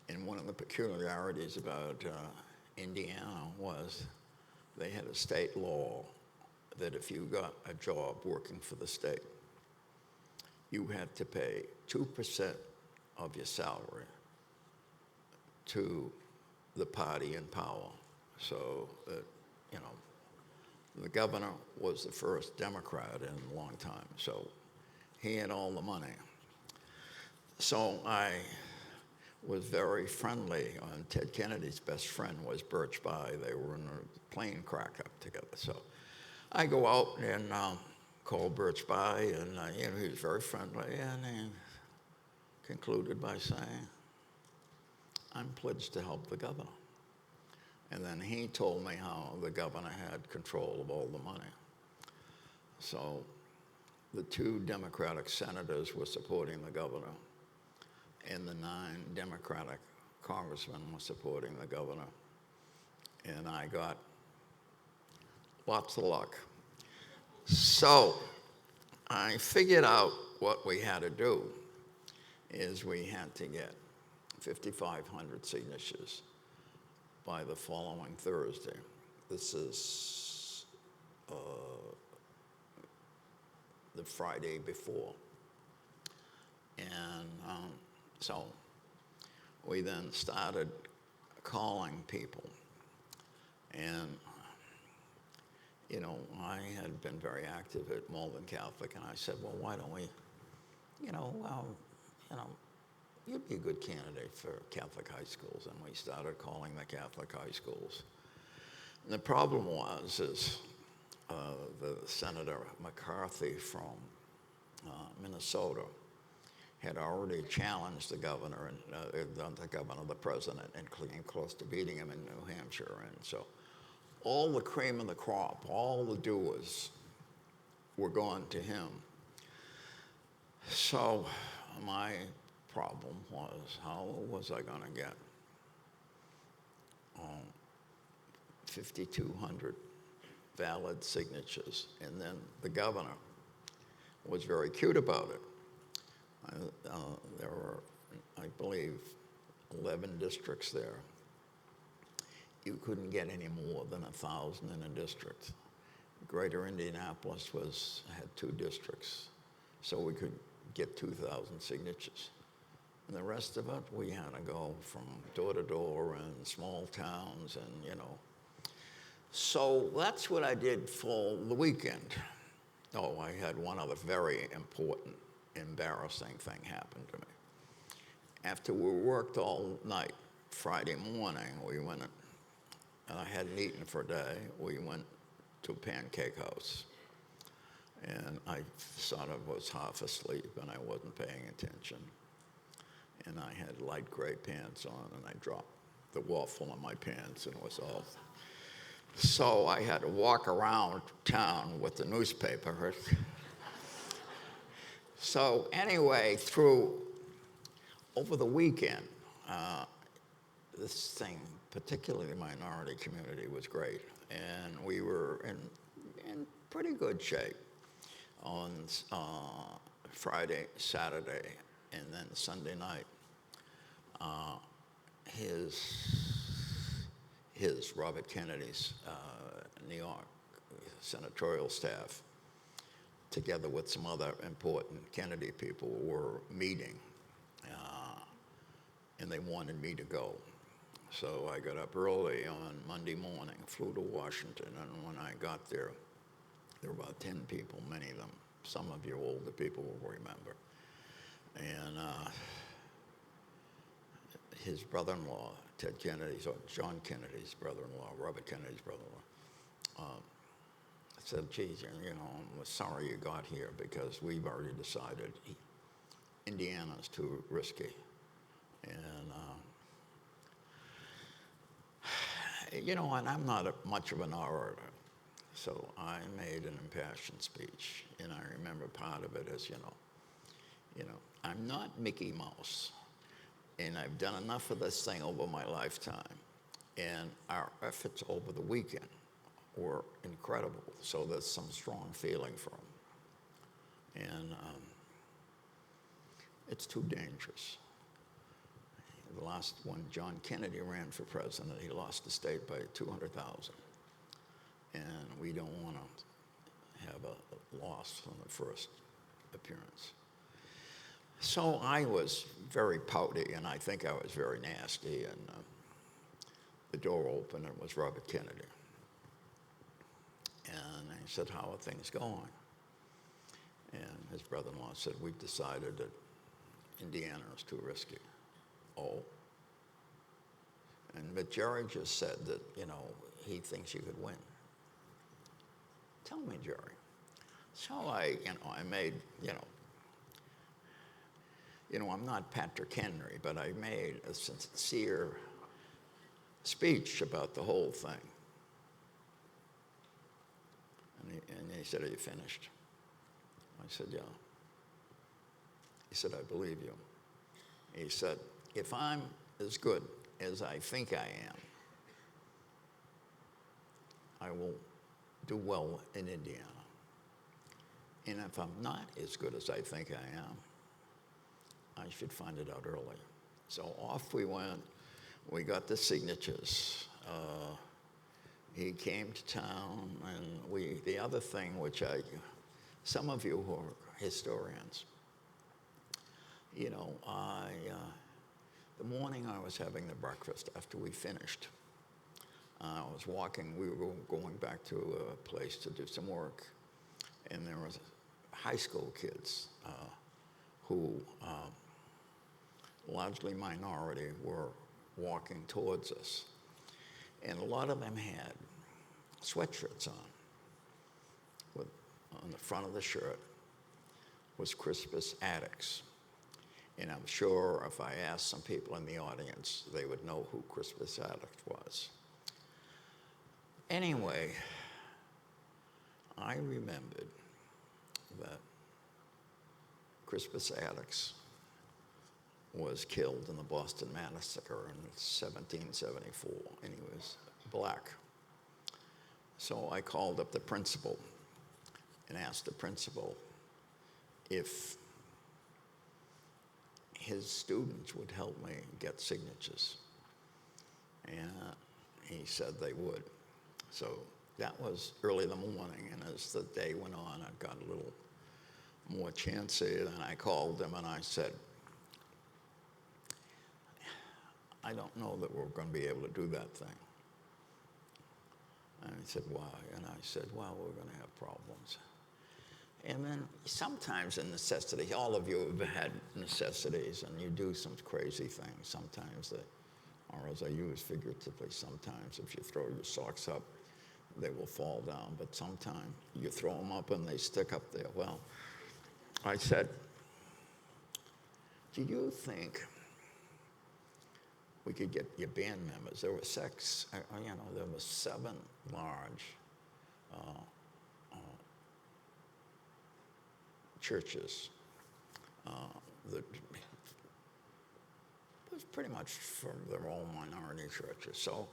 And one of the peculiarities about Indiana was they had a state law that if you got a job working for the state, you had to pay 2% of your salary to the party in power. So, you know, the governor was the first Democrat in a long time, so he had all the money. So I was very friendly. Ted Kennedy's best friend was Birch Bayh. They were in a plane crack up together. So I go out and call Birch Bayh, and you know, he was very friendly, and he concluded by saying, "I'm pledged to help the governor." And then he told me how the governor had control of all the money. So the 2 Democratic senators were supporting the governor, and the 9 Democratic congressmen were supporting the governor. And I got lots of luck. So I figured out what we had to do is we had to get 5,500 signatures by the following Thursday. This is the Friday before. And so we then started calling people. And, you know, I had been very active at Malden Catholic, and I said, well, why don't we, you'd be a good candidate for Catholic high schools. And we started calling the Catholic high schools. And the problem was, the Senator McCarthy from Minnesota had already challenged the governor, the president, and came close to beating him in New Hampshire. And so all the cream of the crop, all the doers were going to him. So my problem was, how was I going to get 5,200 valid signatures? And then the governor was very cute about it. There were, I believe, 11 districts there. You couldn't get any more than 1,000 in a district. Greater Indianapolis had 2 districts, so we could get 2,000 signatures. And the rest of it, we had to go from door to door in small towns, and you know. So that's what I did for the weekend. Oh, I had one other very important, embarrassing thing happen to me. After we worked all night, Friday morning, we went, and I hadn't eaten for a day, we went to a pancake house. And I sort of was half asleep, and I wasn't paying attention. And I had light gray pants on, and I dropped the waffle in my pants, and it was all. So I had to walk around town with the newspaper. So anyway, over the weekend, this thing, particularly the minority community, was great. And we were in pretty good shape on Friday, Saturday, and then Sunday night. Robert Kennedy's New York senatorial staff, together with some other important Kennedy people, were meeting, and they wanted me to go. So I got up early on Monday morning, flew to Washington, and when I got there were about 10 people, many of them, some of you older people will remember. And his brother-in-law, Ted Kennedy's, or John Kennedy's brother-in-law, Robert Kennedy's brother-in-law, said, geez, you know, I'm sorry you got here because we've already decided Indiana's too risky. And, you know, and I'm not much of an orator, so I made an impassioned speech. And I remember part of it as, you know, I'm not Mickey Mouse, and I've done enough of this thing over my lifetime. And our efforts over the weekend were incredible, so there's some strong feeling for them. And It's too dangerous. The last one, John Kennedy ran for president, he lost the state by 200,000. And we don't want to have a loss on the first appearance. So I was very pouty, and I think I was very nasty, and the door opened, and it was Robert Kennedy. And he said, "How are things going?" And his brother-in-law said, "We've decided that Indiana is too risky." Oh. But Jerry just said that, he thinks you could win. Tell me, Jerry. So I made, I'm not Patrick Henry, but I made a sincere speech about the whole thing. And he said, "Are you finished?" I said, "Yeah." He said, "I believe you." He said, "If I'm as good as I think I am, I will do well in Indiana. And if I'm not as good as I think I am, I should find it out early." So off we went. We got the signatures. He came to town, and the other thing, which some of you who are historians, the morning I was having the breakfast after we finished, I was walking, we were going back to a place to do some work, and there was high school kids who, largely minority, were walking towards us. And a lot of them had sweatshirts on. On the front of the shirt was Crispus Attucks. And I'm sure if I asked some people in the audience, they would know who Crispus Attucks was. Anyway, I remembered that Crispus Attucks was killed in the Boston Massacre in 1774, and he was black. So I called up the principal and asked the principal if his students would help me get signatures. And he said they would. So that was early in the morning, and as the day went on, I got a little more chancy, and I called him and I said, "I don't know that we're going to be able to do that thing." And he said, "Why?" And I said, "Well, we're going to have problems." And then sometimes in necessity, all of you have had necessities, and you do some crazy things. Sometimes or as I use figuratively, sometimes if you throw your socks up, they will fall down. But sometimes you throw them up and they stick up there. Well, I said, "Do you think we could get your band members?" There were there were 7 large churches that was pretty much from their own minority churches. So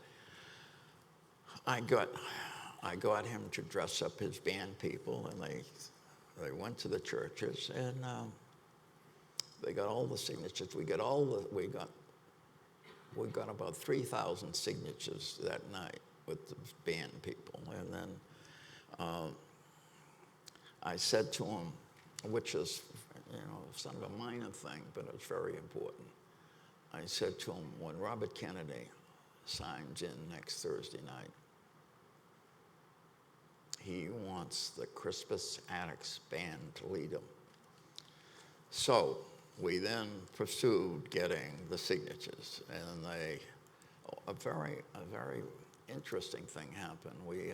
I got him to dress up his band people, and they went to the churches, and they got all the signatures. We got about 3,000 signatures that night with the band people. And then I said to him, which is, sort of a minor thing, but it's very important. I said to him, when Robert Kennedy signs in next Thursday night, he wants the Crispus Attucks band to lead him. So we then pursued getting the signatures, and a very interesting thing happened. We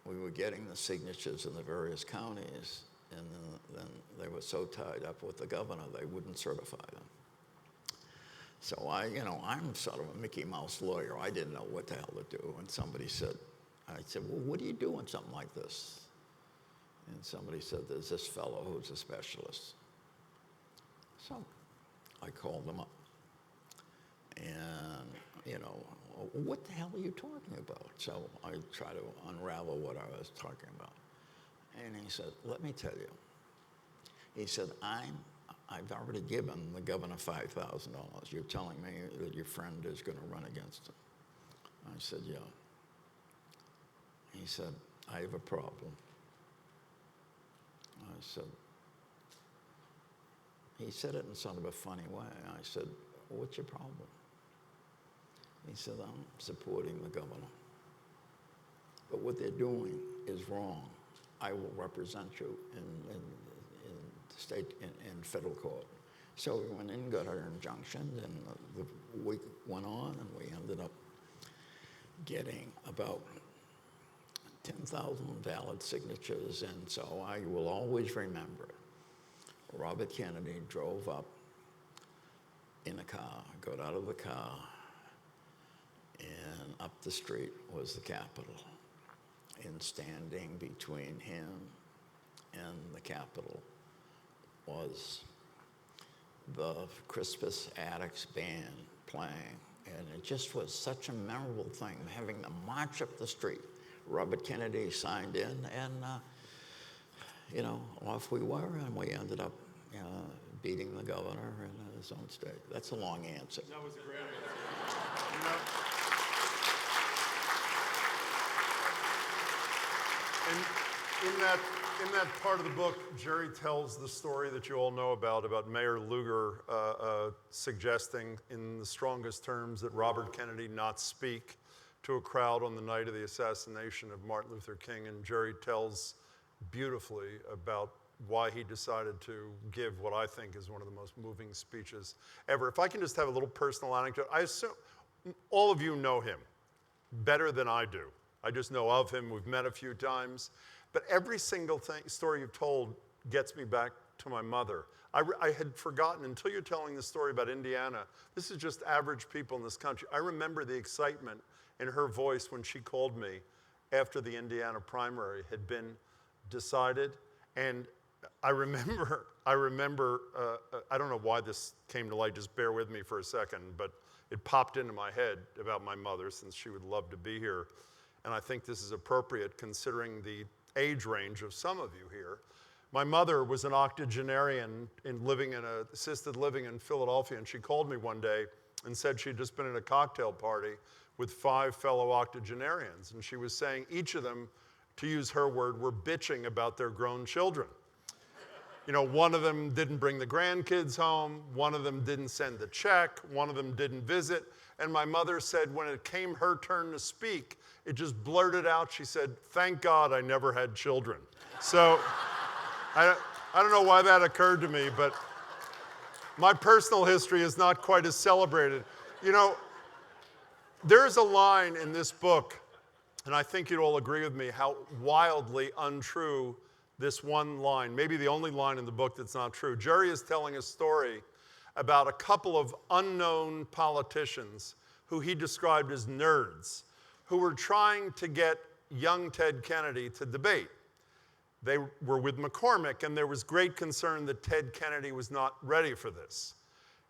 were getting the signatures in the various counties, and then they were so tied up with the governor they wouldn't certify them. So I'm sort of a Mickey Mouse lawyer. I didn't know what the hell to do, and I said, "Well, what do you do in something like this?" And somebody said, "There's this fellow who's a specialist." So I called him up, and what the hell are you talking about? So I tried to unravel what I was talking about. And he said, "Let me tell you." He said, I've already given the governor $5,000. You're telling me that your friend is going to run against him? I said, yeah. He said, I have a problem. I said, he said it in sort of a funny way. I said, well, what's your problem? He said, I'm supporting the governor. But what they're doing is wrong. I will represent you in state, in federal court. So we went in and got our injunctions, and the week went on, and we ended up getting about 10,000 valid signatures. And so I will always remember Robert Kennedy drove up in a car, got out of the car, and up the street was the Capitol. And standing between him and the Capitol was the Crispus Attucks band playing. And it just was such a memorable thing, having them march up the street. Robert Kennedy signed in, and off we were, and we ended up beating the governor in his own state. That's a long answer. That was a great answer. And in that part of the book, Jerry tells the story that you all know about Mayor Lugar suggesting in the strongest terms that Robert Kennedy not speak to a crowd on the night of the assassination of Martin Luther King. And Jerry tells beautifully about why he decided to give what I think is one of the most moving speeches ever. If I can just have a little personal anecdote, I assume all of you know him better than I do. I just know of him. We've met a few times. But every single story you've told gets me back to my mother. I had forgotten, until you're telling the story about Indiana, this is just average people in this country. I remember the excitement in her voice when she called me after the Indiana primary had been decided. And I remember, I don't know why this came to light, just bear with me for a second, but it popped into my head about my mother, since she would love to be here. And I think this is appropriate considering the age range of some of you here. My mother was an octogenarian living in an assisted living in Philadelphia, and she called me one day and said she'd just been at a cocktail party with 5 fellow octogenarians, and she was saying each of them, to use her word, were bitching about their grown children. One of them didn't bring the grandkids home, one of them didn't send the check, one of them didn't visit, and my mother said when it came her turn to speak, it just blurted out, she said, "Thank God I never had children." So I don't know why that occurred to me, but my personal history is not quite as celebrated. There's a line in this book, and I think you'd all agree with me, how wildly untrue this one line, maybe the only line in the book that's not true. Jerry is telling a story about a couple of unknown politicians who he described as nerds, who were trying to get young Ted Kennedy to debate. They were with McCormick, and there was great concern that Ted Kennedy was not ready for this.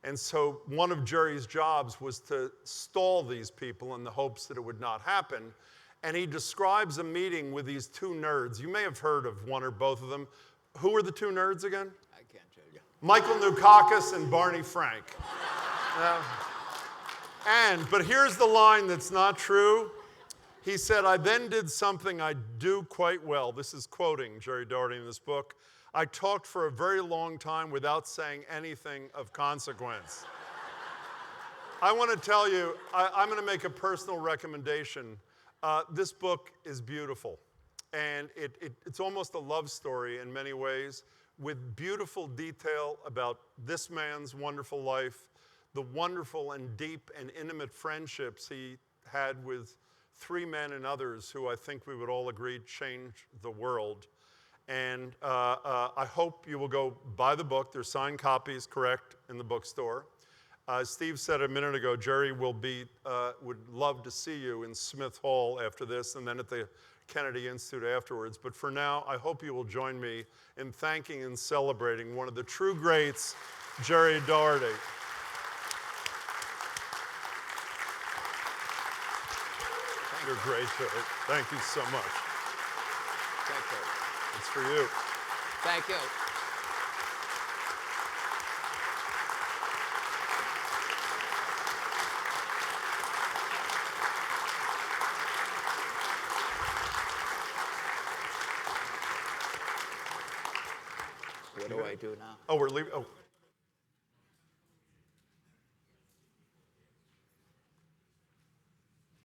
And so one of Jerry's jobs was to stall these people in the hopes that it would not happen. And he describes a meeting with these 2 nerds. You may have heard of one or both of them. Who were the 2 nerds again? I can't tell you. Michael Dukakis and Barney Frank. But here's the line that's not true. He said, "I then did something I do quite well." This is quoting Gerard Doherty in this book. "I talked for a very long time without saying anything of consequence." I want to tell you, I'm going to make a personal recommendation. This book is beautiful, and it's almost a love story in many ways, with beautiful detail about this man's wonderful life, the wonderful and deep and intimate friendships he had with 3 men and others who I think we would all agree changed the world. And I hope you will go buy the book. There's signed copies, correct, in the bookstore. Steve said a minute ago, Jerry would love to see you in Smith Hall after this, and then at the Kennedy Institute afterwards. But for now, I hope you will join me in thanking and celebrating one of the true greats, Gerard Doherty. You're great, Jerry. Thank you so much. Thank you. It's for you. Thank you. What do I do now? Oh, we're leaving. Oh,